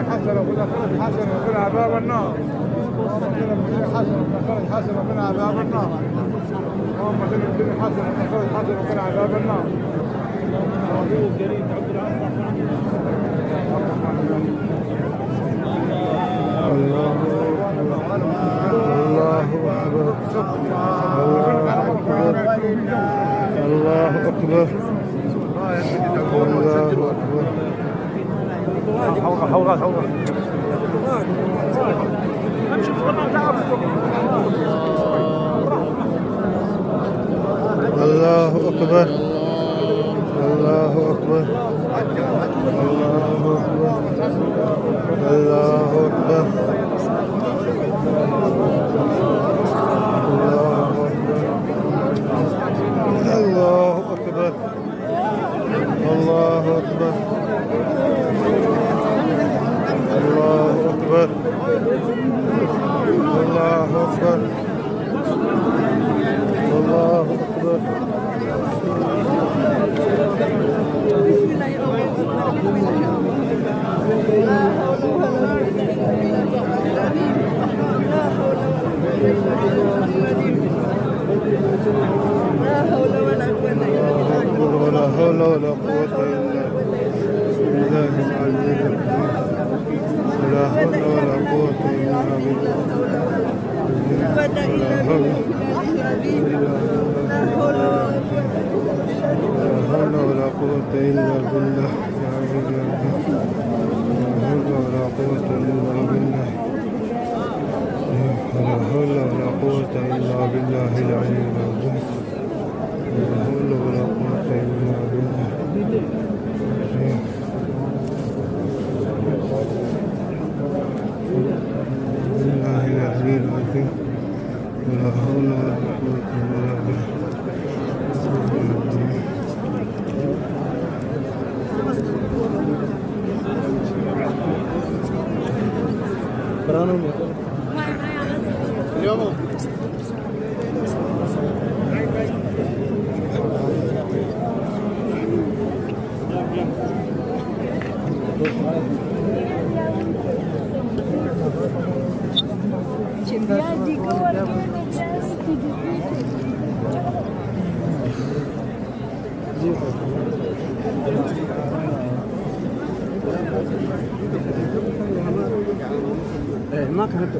حسنة وإذا خرج حسنة ومن عذاب النار. اللهم اجعلنا من حسنة وإذا خرج حسنة ومن عذاب النار. اللهم اجعلنا من حسنة وإذا خرج حسنة ومن عذاب النار. الله أكبر. الله أكبر. حوغات الله أكبر. الله أكبر. الله أكبر. الله أكبر. الله أكبر. الله أكبر. الله أكبر. الله أكبر. ولا حول ولا قوة إلا بالله العلي العظيم. ولا حول ولا قوة إلا بالله. ولا حول ولا قوة إلا بالله. ولا حول ولا قوة إلا بالله. ولا حول ولا قوة إلا بالله العلي العظيم. ولا حول ولا قوة إلا بالله. بالله العلي العظيم. ولا حول ولا قوة إلا بالله. اليوم ما كانت